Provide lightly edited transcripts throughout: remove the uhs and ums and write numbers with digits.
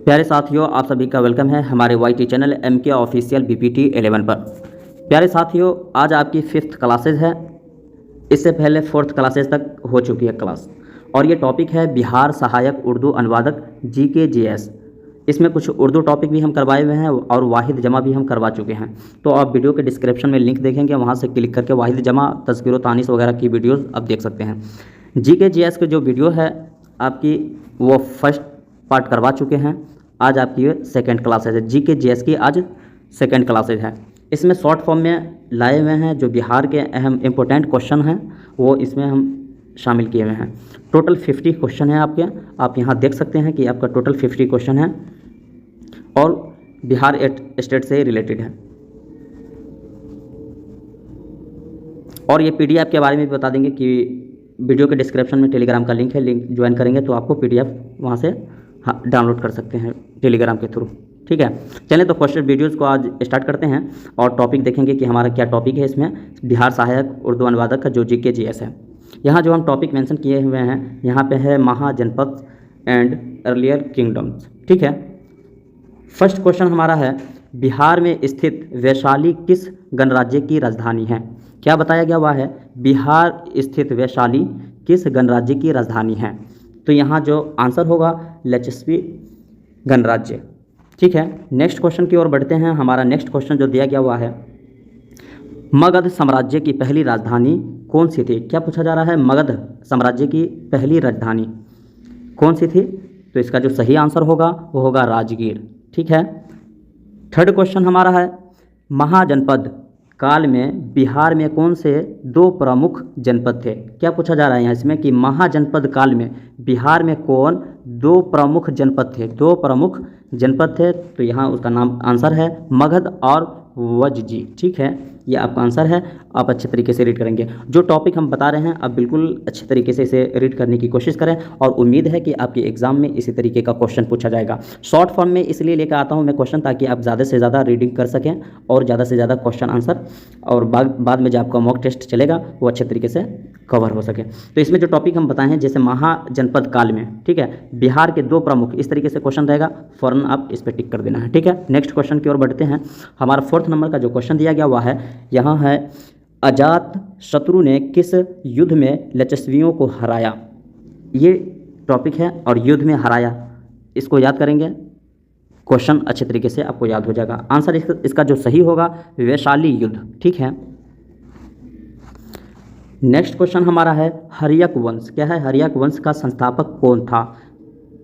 प्यारे साथियों, आप सभी का वेलकम है हमारे YT channel MK official BPT 11 पर। प्यारे साथियों, आज आपकी 5th क्लासेज है। इससे पहले 4th क्लासेज तक हो चुकी है क्लास, और ये टॉपिक है बिहार सहायक उर्दू अनुवादक GK GS। इसमें कुछ उर्दू टॉपिक भी हम करवाए हुए हैं और वाहिद जमा भी हम करवा चुके हैं। तो आप वीडियो के डिस्क्रिप्शन में लिंक देखेंगे, वहाँ से क्लिक करके वाहिद जमा, तज़किर व तानीस वगैरह की वीडियोज़ आप देख सकते हैं। GK GS की जो वीडियो है आपकी, वो फर्स्ट पार्ट करवा चुके हैं। आज आपकी ये 2nd क्लासेज है। GK GS की आज 2nd क्लासेज है। इसमें शॉर्ट फॉर्म में लाए हुए हैं जो बिहार के अहम इम्पोर्टेंट क्वेश्चन हैं, वो इसमें हम शामिल किए हुए हैं। टोटल 50 क्वेश्चन हैं आपके। आप यहाँ देख सकते हैं कि आपका टोटल 50 क्वेश्चन है और बिहार स्टेट से रिलेटेड है। और ये PDF के बारे में भी बता देंगे कि वीडियो के डिस्क्रिप्शन में टेलीग्राम का लिंक है, लिंक ज्वाइन करेंगे तो आपको PDF वहाँ से डाउनलोड कर सकते हैं टेलीग्राम के थ्रू। ठीक है, चलें तो क्वेश्चन वीडियोस को आज स्टार्ट करते हैं और टॉपिक देखेंगे कि हमारा क्या टॉपिक है इसमें। बिहार सहायक उर्दू अनुवादक का जो GK GS है। यहाँ जो हम टॉपिक मेंशन किए हुए हैं, यहाँ पे है महाजनपद एंड अर्लियर किंगडम्स। ठीक है, फर्स्ट क्वेश्चन हमारा है, बिहार में स्थित वैशाली किस गणराज्य की राजधानी है? क्या बताया गया हुआ है? बिहार स्थित वैशाली किस गणराज्य की राजधानी है? तो यहाँ जो आंसर होगा लचस्वी गणराज्य। ठीक है, नेक्स्ट क्वेश्चन की ओर बढ़ते हैं। हमारा नेक्स्ट क्वेश्चन जो दिया गया हुआ है, मगध साम्राज्य की पहली राजधानी कौन सी थी? क्या पूछा जा रहा है? मगध साम्राज्य की पहली राजधानी कौन सी थी? तो इसका जो सही आंसर होगा वो होगा राजगीर। ठीक है, थर्ड क्वेश्चन हमारा है, महाजनपद काल में बिहार में कौन से 2 प्रमुख जनपद थे? क्या पूछा जा रहा है यहाँ इसमें कि महाजनपद काल में बिहार में कौन 2 प्रमुख जनपद थे? 2 प्रमुख जनपद थे, तो यहाँ उसका नाम आंसर है मगध और वज्जी। ठीक है, ये आपका आंसर है। आप अच्छे तरीके से रीड करेंगे। जो टॉपिक हम बता रहे हैं आप बिल्कुल अच्छे तरीके से इसे रीड करने की कोशिश करें, और उम्मीद है कि आपके एग्जाम में इसी तरीके का क्वेश्चन पूछा जाएगा। शॉर्ट फॉर्म में इसलिए लेकर आता हूं मैं क्वेश्चन, ताकि आप ज़्यादा से ज़्यादा रीडिंग कर सकें और ज़्यादा से ज़्यादा क्वेश्चन आंसर, और बाद में जो आपका मॉक टेस्ट चलेगा वो अच्छे तरीके से कवर हो सके। तो इसमें जो टॉपिक हम बताए हैं, जैसे महाजनपद काल में, ठीक है, बिहार के 2 प्रमुख, इस तरीके से क्वेश्चन रहेगा, फ़ौरन आप इस पर टिक कर देना है। ठीक है, नेक्स्ट क्वेश्चन की ओर बढ़ते हैं। हमारा 4th नंबर का जो क्वेश्चन दिया गया हुआ है, यहाँ है, अजात शत्रु ने किस युद्ध में लचस्वियों को हराया? ये टॉपिक है, और युद्ध में हराया, इसको याद करेंगे, क्वेश्चन अच्छे तरीके से आपको याद हो जाएगा। आंसर इसका जो सही होगा वैशाली युद्ध। ठीक है, नेक्स्ट क्वेश्चन हमारा है, हर्यक वंश। क्या है? हर्यक वंश का संस्थापक कौन था?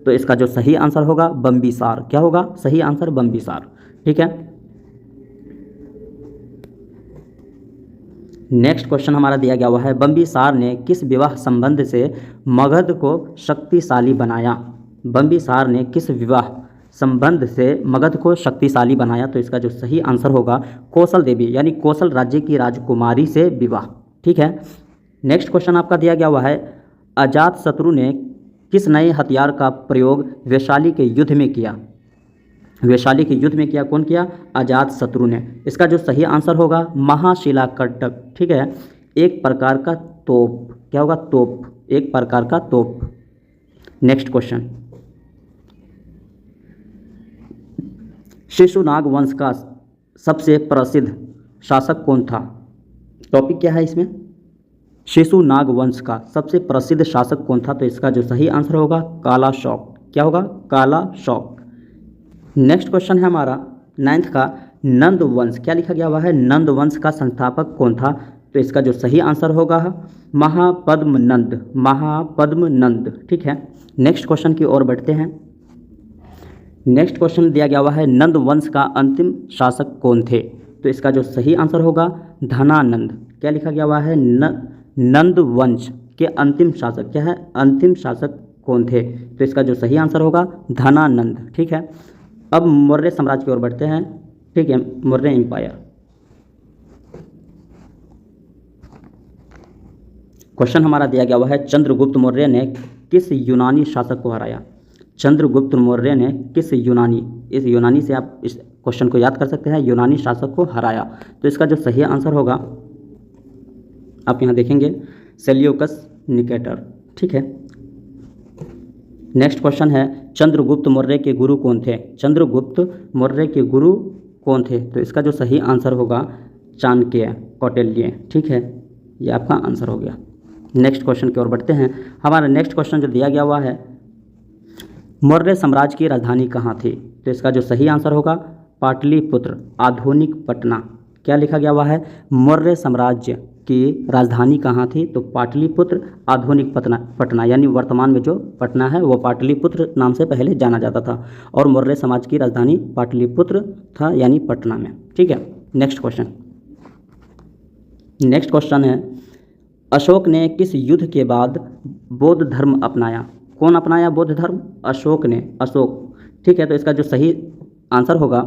तो इसका जो सही आंसर होगा बिंबिसार। क्या होगा सही आंसर? बिंबिसार। ठीक है, नेक्स्ट क्वेश्चन हमारा दिया गया हुआ है, बिंबिसार ने किस विवाह संबंध से मगध को शक्तिशाली बनाया? बिंबिसार ने किस विवाह संबंध से मगध को शक्तिशाली बनाया? तो इसका जो सही आंसर होगा कौशल देवी, यानी कौशल राज्य की राजकुमारी से विवाह। ठीक है, नेक्स्ट क्वेश्चन आपका दिया गया हुआ है, अजात शत्रु ने किस नए हथियार का प्रयोग वैशाली के युद्ध में किया? वैशाली के युद्ध में किया, कौन किया? अजात शत्रु ने। इसका जो सही आंसर होगा महाशिलाकंटक। ठीक है, एक प्रकार का तोप। क्या होगा? तोप, एक प्रकार का तोप। नेक्स्ट क्वेश्चन, शिशुनाग वंश का सबसे प्रसिद्ध शासक कौन था? टॉपिक क्या है इसमें? शिशुनाग वंश का सबसे प्रसिद्ध शासक कौन था? तो इसका जो सही आंसर होगा काला शौक। क्या होगा? काला शौक। नेक्स्ट क्वेश्चन है हमारा 9th का, नंद वंश। क्या लिखा गया हुआ है? नंद वंश का संस्थापक कौन था? तो इसका जो सही आंसर होगा महापद्मनंद। महापद्मनंद। ठीक है, नेक्स्ट क्वेश्चन की ओर बढ़ते हैं। नेक्स्ट क्वेश्चन दिया गया हुआ है, नंद वंश का अंतिम शासक कौन थे? तो इसका जो सही आंसर होगा धनानंद। क्या लिखा गया हुआ है? नंद वंश के अंतिम शासक। क्या है? अंतिम शासक कौन थे? तो इसका जो सही आंसर होगा धनानंद। ठीक है, अब मौर्य साम्राज्य की ओर बढ़ते हैं। ठीक है, मौर्य एम्पायर। क्वेश्चन हमारा दिया गया हुआ है, चंद्रगुप्त मौर्य ने किस यूनानी शासक को हराया? चंद्रगुप्त मौर्य ने किस यूनानी, इस यूनानी से आप इस क्वेश्चन को याद कर सकते हैं, यूनानी शासक को हराया? तो इसका जो सही आंसर होगा, आप यहाँ देखेंगे, सेल्यूकस निकेटर। ठीक है, नेक्स्ट क्वेश्चन है चंद्रगुप्त मौर्य के गुरु कौन थे? चंद्रगुप्त मौर्य के गुरु कौन थे? तो इसका जो सही आंसर होगा चाणक्य, कौटिल्य। ठीक है, ये आपका आंसर हो गया। नेक्स्ट क्वेश्चन की ओर बढ़ते हैं। हमारा नेक्स्ट क्वेश्चन जो दिया गया हुआ है, मौर्य साम्राज्य की राजधानी कहाँ थी? तो इसका जो सही आंसर होगा पाटलिपुत्र, आधुनिक पटना। क्या लिखा गया हुआ है? मौर्य साम्राज्य की राजधानी कहाँ थी? तो पाटलिपुत्र, आधुनिक पटना यानी वर्तमान में जो पटना है वो पाटलिपुत्र नाम से पहले जाना जाता था, और मौर्य समाज की राजधानी पाटलिपुत्र था यानी पटना में। ठीक है, नेक्स्ट क्वेश्चन है अशोक ने किस युद्ध के बाद बौद्ध धर्म अपनाया? कौन अपनाया बौद्ध धर्म? अशोक ने, अशोक। ठीक है, तो इसका जो सही आंसर होगा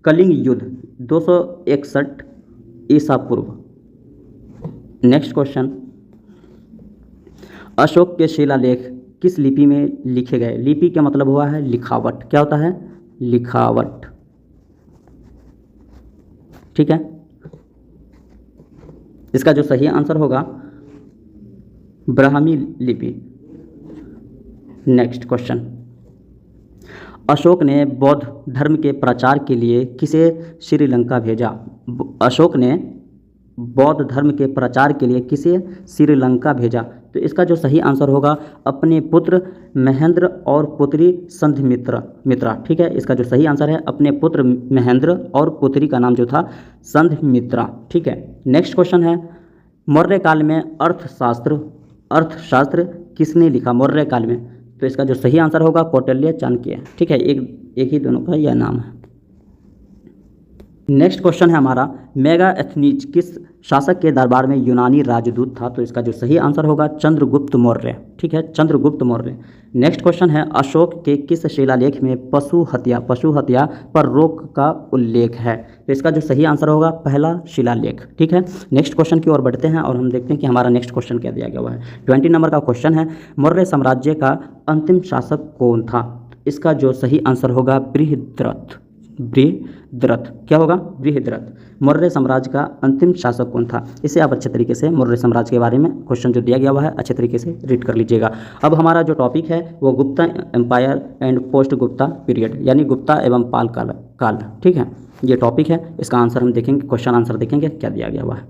कलिंग युद्ध 261 ईसा पूर्व। नेक्स्ट क्वेश्चन, अशोक के शिलालेख किस लिपि में लिखे गए? लिपि का मतलब हुआ है लिखावट। क्या होता है? लिखावट। ठीक है, इसका जो सही आंसर होगा ब्राह्मी लिपि। नेक्स्ट क्वेश्चन, अशोक ने बौद्ध धर्म के प्रचार के लिए किसे श्रीलंका भेजा? अशोक ने बौद्ध धर्म के प्रचार के लिए किसे श्रीलंका भेजा? तो इसका जो सही आंसर होगा अपने पुत्र महेंद्र और पुत्री संघमित्रा। ठीक है, इसका जो सही आंसर है अपने पुत्र महेंद्र और पुत्री का नाम जो था संघमित्रा। ठीक है, नेक्स्ट क्वेश्चन है मौर्य काल में अर्थशास्त्र किसने लिखा? मौर्य काल में, तो इसका जो सही आंसर होगा कौटिल्य, चाणक्य। ठीक है, एक ही दोनों का यह नाम है। नेक्स्ट क्वेश्चन है हमारा मेगास्थनीज किस शासक के दरबार में यूनानी राजदूत था? तो इसका जो सही आंसर होगा चंद्रगुप्त मौर्य। ठीक है, चंद्रगुप्त मौर्य। नेक्स्ट क्वेश्चन है अशोक के किस शिलालेख में पशु हत्या पर रोक का उल्लेख है? तो इसका जो सही आंसर होगा पहला शिलालेख। ठीक है, नेक्स्ट क्वेश्चन की ओर बढ़ते हैं और हम देखते हैं कि हमारा नेक्स्ट क्वेश्चन क्या दिया गया हुआ है। 20 नंबर का क्वेश्चन है मौर्य साम्राज्य का अंतिम शासक कौन था? इसका जो सही आंसर होगा बृहद्रथ। क्या होगा? बृहद्रथ। मौर्य साम्राज्य का अंतिम शासक कौन था? इसे आप अच्छे तरीके से मौर्य साम्राज्य के बारे में क्वेश्चन जो दिया गया हुआ है अच्छे तरीके से रीड कर लीजिएगा। अब हमारा जो टॉपिक है वो Gupta empire and post Gupta period यानी गुप्ता एवं पाल काल। ठीक है, ये टॉपिक है। इसका आंसर हम देखेंगे, क्वेश्चन आंसर देखेंगे क्या दिया गया हुआ है।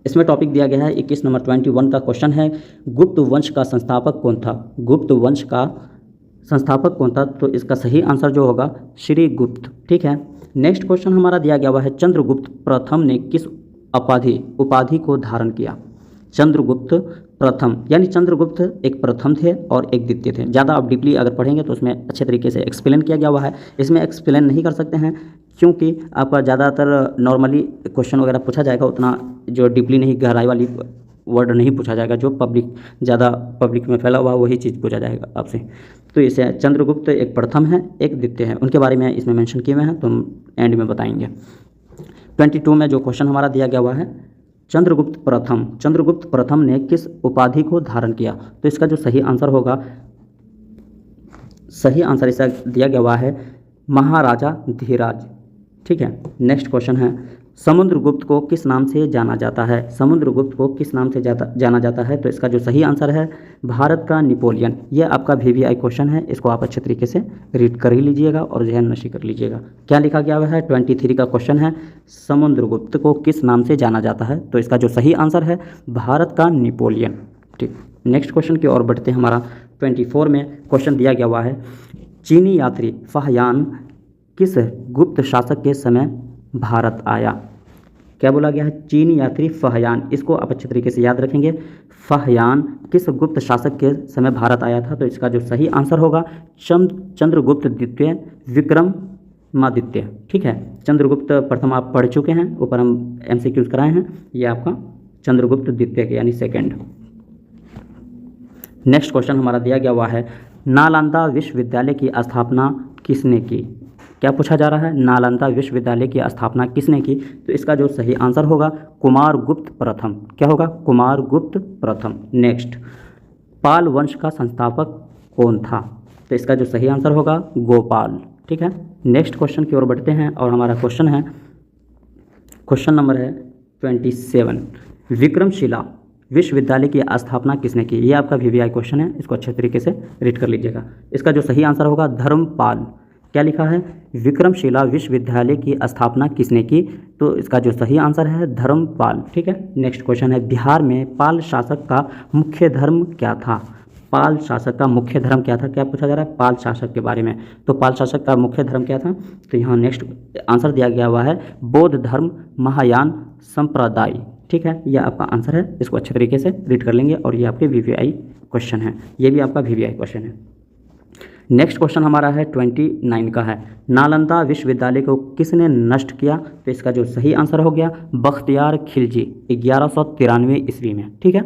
इसमें टॉपिक दिया गया है 21 नंबर 21 का क्वेश्चन है गुप्त वंश का संस्थापक कौन था? गुप्त वंश का संस्थापक कौन था? तो इसका सही आंसर जो होगा श्रीगुप्त। ठीक है, नेक्स्ट क्वेश्चन हमारा दिया गया हुआ है चंद्रगुप्त प्रथम ने किस उपाधि को धारण किया? चंद्रगुप्त प्रथम यानी चंद्रगुप्त एक प्रथम थे और एक द्वितीय थे। ज़्यादा आप डीपली अगर पढ़ेंगे तो उसमें अच्छे तरीके से एक्सप्लेन किया गया हुआ है। इसमें एक्सप्लेन नहीं कर सकते हैं क्योंकि आपका ज़्यादातर नॉर्मली क्वेश्चन वगैरह पूछा जाएगा, उतना जो डीपली नहीं गहराई वाली वर्ड नहीं पूछा जाएगा। जो ज़्यादा पब्लिक में फैला हुआ वही चीज़ पूछा जाएगा आपसे। तो इसे चंद्रगुप्त एक प्रथम है एक द्वितीय है, उनके बारे में इसमें मेंशन किए हुए हैं, तो हम एंड में बताएंगे। 22 में जो क्वेश्चन हमारा दिया गया हुआ है चंद्रगुप्त प्रथम ने किस उपाधि को धारण किया? तो इसका जो सही आंसर होगा, सही आंसर इसका दिया गया हुआ है महाराजा धीराज। ठीक है, नेक्स्ट क्वेश्चन है समुद्रगुप्त को किस नाम से जाना जाता है? समुद्रगुप्त को किस नाम से जाना जाता है? तो इसका जो सही आंसर है भारत का नेपोलियन। ये आपका VVI क्वेश्चन है, इसको आप अच्छे तरीके से रीड कर ही लीजिएगा और जहन नशी कर लीजिएगा। क्या लिखा गया हुआ है? 23 का क्वेश्चन है समुद्रगुप्त को किस नाम से जाना जाता है? तो इसका जो सही आंसर है भारत का नेपोलियन। ठीक, नेक्स्ट क्वेश्चन की ओर बढ़ते हैं। हमारा 24 में क्वेश्चन दिया गया हुआ है चीनी यात्री फाहियान किस गुप्त शासक के समय भारत आया? क्या बोला गया है? चीनी यात्री फाहियान। इसको आप अच्छे तरीके से याद रखेंगे। फाहियान किस गुप्त शासक के समय भारत आया था? तो इसका जो सही आंसर होगा चंद्रगुप्त द्वितीय विक्रमादित्य। ठीक है, चंद्रगुप्त प्रथम आप पढ़ चुके हैं, ऊपर हम MCQs कराए हैं। ये आपका चंद्रगुप्त द्वितीय के यानी सेकेंड। नेक्स्ट क्वेश्चन हमारा दिया गया हुआ है नालंदा विश्वविद्यालय की स्थापना किसने की? क्या पूछा जा रहा है? नालंदा विश्वविद्यालय की स्थापना किसने की? तो इसका जो सही आंसर होगा कुमारगुप्त प्रथम। क्या होगा? कुमारगुप्त प्रथम। नेक्स्ट, पाल वंश का संस्थापक कौन था? तो इसका जो सही आंसर होगा गोपाल। ठीक है, नेक्स्ट क्वेश्चन की ओर बढ़ते हैं और हमारा क्वेश्चन नंबर है 27 विक्रमशिला विश्वविद्यालय की स्थापना किसने की? ये आपका VVI क्वेश्चन है, इसको अच्छे तरीके से रीड कर लीजिएगा। इसका जो सही आंसर होगा धर्मपाल। क्या लिखा है? विक्रमशिला विश्वविद्यालय की स्थापना किसने की? तो इसका जो सही आंसर है धर्मपाल। ठीक है, नेक्स्ट क्वेश्चन है, बिहार में पाल शासक का मुख्य धर्म क्या था? पाल शासक का मुख्य धर्म क्या था? क्या पूछा जा रहा है? पाल शासक के बारे में। तो पाल शासक का मुख्य धर्म क्या था? तो यहाँ नेक्स्ट आंसर दिया गया हुआ है बौद्ध धर्म महायान संप्रदाय। ठीक है, यह आपका आंसर है, इसको अच्छे तरीके से रीड कर लेंगे और ये आपके VVI क्वेश्चन है, ये भी आपका VVI क्वेश्चन है। नेक्स्ट क्वेश्चन हमारा है 29 का है, नालंदा विश्वविद्यालय को किसने नष्ट किया? तो इसका जो सही आंसर हो गया बख्तियार खिलजी 1193 ईस्वी में। ठीक है,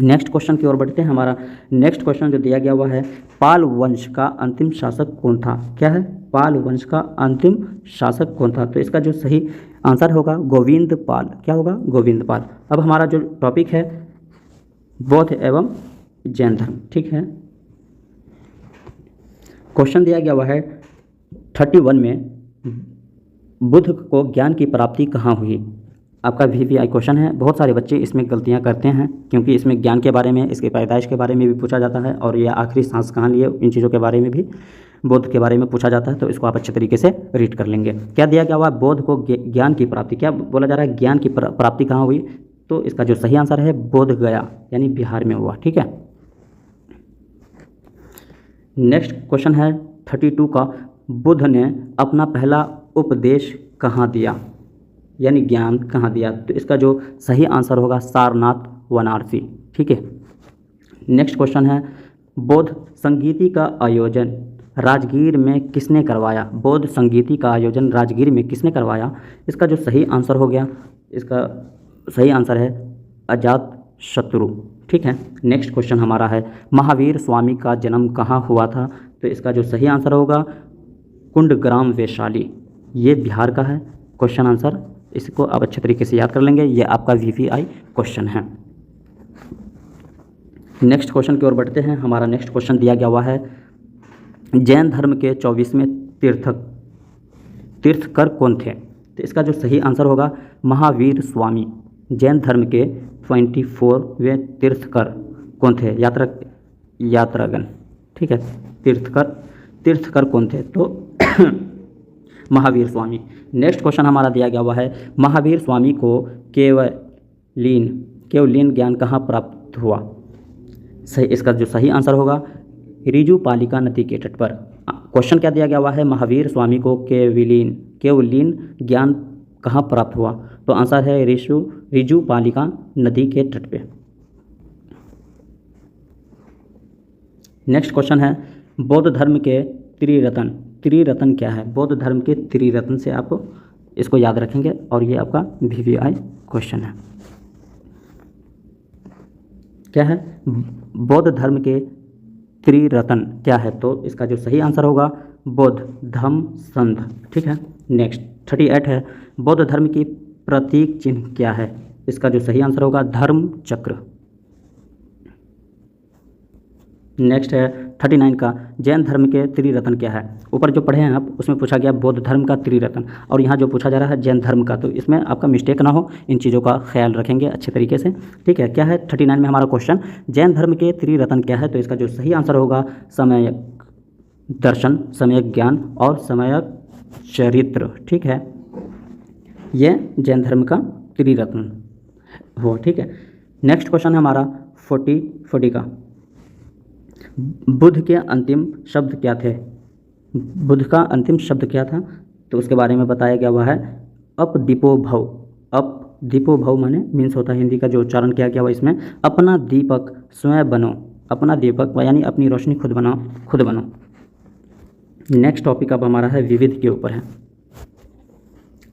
नेक्स्ट क्वेश्चन की ओर बढ़ते हैं। हमारा नेक्स्ट क्वेश्चन जो दिया गया हुआ है, पाल वंश का अंतिम शासक कौन था? क्या है? पाल वंश का अंतिम शासक कौन था? तो इसका जो सही आंसर होगा गोविंद पाल। क्या होगा? गोविंद पाल। अब हमारा जो टॉपिक है बौद्ध एवं जैन धर्म। ठीक है, क्वेश्चन दिया गया हुआ है 31 में, बुद्ध को ज्ञान की प्राप्ति कहाँ हुई? आपका VVI क्वेश्चन है। बहुत सारे बच्चे इसमें गलतियां करते हैं, क्योंकि इसमें ज्ञान के बारे में, इसके पैदाइश के बारे में भी पूछा जाता है, और यह आखिरी सांस कहाँ लिए, इन चीज़ों के बारे में भी, बुद्ध के बारे में पूछा जाता है। तो इसको आप अच्छे तरीके से रीड कर लेंगे। क्या दिया गया हुआ? बुद्ध को ज्ञान की प्राप्ति, क्या बोला जा रहा है? ज्ञान की प्राप्ति कहाँ हुई? तो इसका जो सही आंसर है बोध गया, यानी बिहार में हुआ। ठीक है, नेक्स्ट क्वेश्चन है 32 का, बुद्ध ने अपना पहला उपदेश कहाँ दिया, यानी ज्ञान कहाँ दिया? तो इसका जो सही आंसर होगा सारनाथ वाराणसी। ठीक है, नेक्स्ट क्वेश्चन है, बौद्ध संगीति का आयोजन राजगीर में किसने करवाया? बौद्ध संगीति का आयोजन राजगीर में किसने करवाया? इसका जो सही आंसर हो गया, इसका सही आंसर है अजात शत्रु। ठीक है, नेक्स्ट क्वेश्चन हमारा है, महावीर स्वामी का जन्म कहाँ हुआ था? तो इसका जो सही आंसर होगा कुंडग्राम वैशाली, ये बिहार का है क्वेश्चन आंसर। इसको आप अच्छे तरीके से याद कर लेंगे, ये आपका VVI क्वेश्चन है। नेक्स्ट क्वेश्चन की ओर बढ़ते हैं। हमारा नेक्स्ट क्वेश्चन दिया गया हुआ है, जैन धर्म के 24वें तीर्थकर कौन थे? तो इसका जो सही आंसर होगा महावीर स्वामी। जैन धर्म के 24वें तीर्थकर कौन थे? यात्रागण। ठीक है, तीर्थकर कौन थे? तो महावीर स्वामी। नेक्स्ट क्वेश्चन हमारा दिया गया हुआ है, महावीर स्वामी को केवलीन ज्ञान कहाँ प्राप्त हुआ? सही, इसका जो सही आंसर होगा ऋजुपालिका नदी के तट पर। क्वेश्चन क्या दिया गया हुआ है, महावीर स्वामी को केवलीन ज्ञान कहाँ प्राप्त हुआ? तो आंसर है ऋजुपालिका नदी के तट पे। नेक्स्ट क्वेश्चन है, बौद्ध धर्म के त्रिरत्न क्या है? बौद्ध धर्म के त्रिरत्न से आप इसको याद रखेंगे, और ये आपका VVI क्वेश्चन है। क्या है? बौद्ध धर्म के त्रिरत्न क्या है? तो इसका जो सही आंसर होगा बौद्ध धम्म संघ। ठीक है, नेक्स्ट 38 है, बौद्ध धर्म की प्रतीक चिन्ह क्या है? इसका जो सही आंसर होगा धर्म चक्र। नेक्स्ट है 39 का, जैन धर्म के त्रिरत्न क्या है? ऊपर जो पढ़े हैं आप, उसमें पूछा गया बौद्ध धर्म का त्रिरत्न, और यहाँ जो पूछा जा रहा है जैन धर्म का। तो इसमें आपका मिस्टेक ना हो, इन चीज़ों का ख्याल रखेंगे अच्छे तरीके से। ठीक है, क्या है 39 में हमारा क्वेश्चन, जैन धर्म के त्रिरत्न क्या है? तो इसका जो सही आंसर होगा सम्यक दर्शन, सम्यक ज्ञान और सम्यक चरित्र। ठीक है, ये जैन धर्म का त्रिरत्न हो। ठीक है, नेक्स्ट क्वेश्चन है हमारा 40 का, बुद्ध के अंतिम शब्द क्या थे? बुद्ध का अंतिम शब्द क्या था? तो उसके बारे में बताया गया हुआ है अपदीपो भव। अपदीपो भव माने मीन्स होता है, हिंदी का जो उच्चारण किया गया हुआ इसमें, अपना दीपक स्वयं बनो। अपना दीपक यानी अपनी रोशनी खुद बनो। नेक्स्ट टॉपिक अब हमारा है विविध के ऊपर है,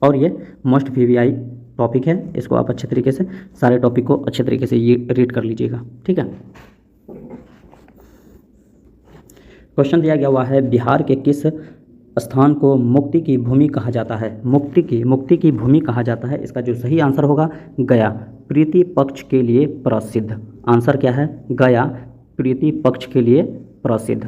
और ये मोस्ट VVI टॉपिक है। इसको आप अच्छे तरीके से सारे टॉपिक को अच्छे तरीके से ये रीड कर लीजिएगा। ठीक है, क्वेश्चन दिया गया हुआ है, बिहार के किस स्थान को मुक्ति की भूमि कहा जाता है? मुक्ति की भूमि कहा जाता है। इसका जो सही आंसर होगा गया, प्रीति पक्ष के लिए प्रसिद्ध। आंसर क्या है? गया, प्रीति पक्ष के लिए प्रसिद्ध।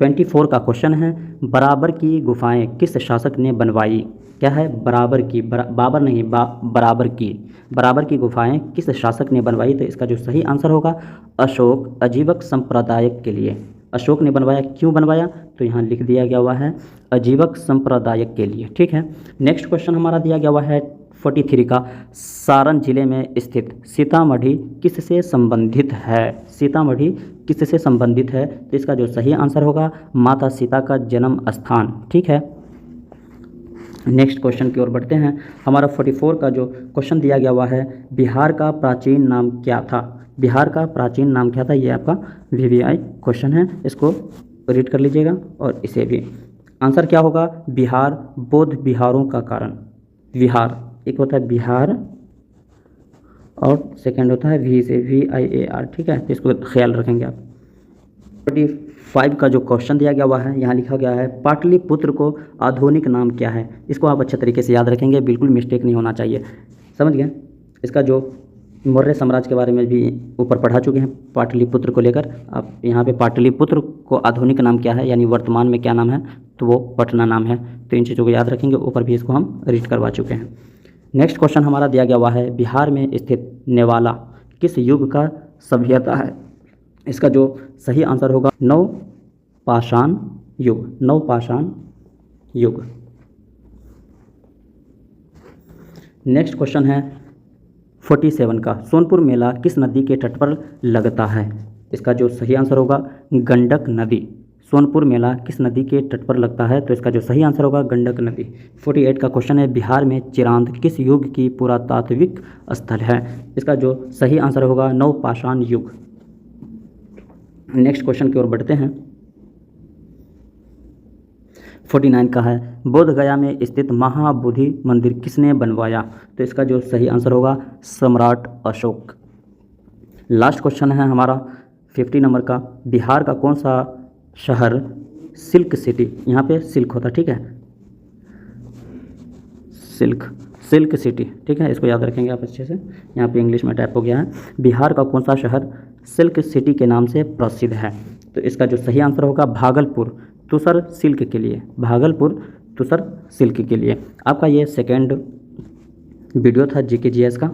24 का क्वेश्चन है, बराबर की गुफाएं किस शासक ने बनवाई? क्या है? बराबर की, बाबर नहीं, बराबर की गुफाएं किस शासक ने बनवाई? तो इसका जो सही आंसर होगा अशोक, अजीवक संप्रदाय के लिए। अशोक ने बनवाया। क्यों बनवाया? तो यहाँ लिख दिया गया हुआ है अजीवक संप्रदाय के लिए। ठीक है। नेक्स्ट क्वेश्चन हमारा दिया गया हुआ है 43 का, सारण जिले में स्थित सीतामढ़ी किससे संबंधित है? सीतामढ़ी किससे संबंधित है? तो इसका जो सही आंसर होगा माता सीता का जन्म स्थान। ठीक है। नेक्स्ट क्वेश्चन की ओर बढ़ते हैं। हमारा 44 का जो क्वेश्चन दिया गया हुआ है, बिहार का प्राचीन नाम क्या था? बिहार का प्राचीन नाम क्या था? ये आपका VVI क्वेश्चन है, इसको रीड कर लीजिएगा। और इसे भी आंसर क्या होगा? बिहार बौद्ध विहारों का कारण। विहार एक होता है बिहार और सेकंड होता है V से VIAR। ठीक है, तो इसको ख्याल रखेंगे आप। 45 का जो क्वेश्चन दिया गया हुआ है, यहाँ लिखा गया है पाटलिपुत्र को आधुनिक नाम क्या है? इसको आप अच्छे तरीके से याद रखेंगे, बिल्कुल मिस्टेक नहीं होना चाहिए। समझ गए? इसका जो मौर्य साम्राज्य के बारे में भी ऊपर पढ़ा चुके हैं पाटलिपुत्र को लेकर। आप यहाँ पे पाटलिपुत्र को आधुनिक नाम क्या है, यानी वर्तमान में क्या नाम है? तो वो पटना नाम है। तो इन चीज़ों को याद रखेंगे, ऊपर भी इसको हम रीड करवा चुके हैं। नेक्स्ट क्वेश्चन हमारा दिया गया हुआ है, बिहार में स्थित नेवाला किस युग का सभ्यता है? इसका जो सही आंसर होगा नवपाषाण युग। नवपाषाण युग। नेक्स्ट क्वेश्चन है 47 का, सोनपुर मेला किस नदी के तट पर लगता है? इसका जो सही आंसर होगा गंडक नदी। सोनपुर मेला किस नदी के तट पर लगता है? तो इसका जो सही आंसर होगा गंडक नदी। 48 का क्वेश्चन है, बिहार में चिरांद किस युग की पुरातात्विक स्थल है? इसका जो सही आंसर होगा नवपाषाण युग। नेक्स्ट क्वेश्चन की ओर बढ़ते हैं। 49 का है, बोध गया में स्थित महाबोधि मंदिर किसने बनवाया? तो इसका जो सही आंसर होगा सम्राट अशोक। लास्ट क्वेश्चन है हमारा 50 नंबर का, बिहार का कौन सा शहर सिल्क सिटी, यहाँ पे सिल्क होता है, ठीक है, सिल्क सिटी, ठीक है, इसको याद रखेंगे आप अच्छे से, यहाँ पे इंग्लिश में टाइप हो गया है। बिहार का कौन सा शहर सिल्क सिटी के नाम से प्रसिद्ध है? तो इसका जो सही आंसर होगा भागलपुर तुसर सिल्क के लिए। भागलपुर तुसर सिल्क के लिए। आपका ये सेकेंड वीडियो था GK GS का।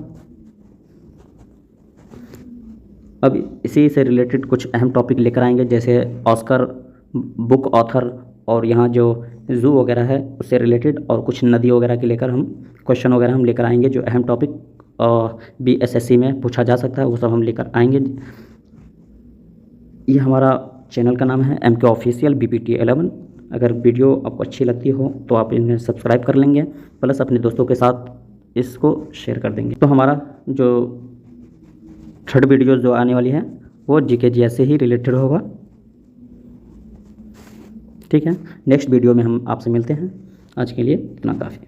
अब इसी से रिलेटेड कुछ अहम टॉपिक लेकर आएंगे, जैसे ऑस्कर बुक ऑथर और यहाँ जो जू वगैरह है उससे रिलेटेड, और कुछ नदी वगैरह के लेकर हम क्वेश्चन वगैरह हम लेकर आएंगे, जो अहम टॉपिक BSSC में पूछा जा सकता है वो सब हम लेकर आएंगे। ये हमारा चैनल का नाम है MK ऑफिशियल BPT 11। अगर वीडियो आपको अच्छी लगती हो तो आप इन्हें सब्सक्राइब कर लेंगे, प्लस अपने दोस्तों के साथ इसको शेयर कर देंगे। तो हमारा जो थर्ड वीडियो जो आने वाली है वो GK GS से ही रिलेटेड होगा। ठीक है, नेक्स्ट वीडियो में हम आपसे मिलते हैं। आज के लिए इतना काफ़ी।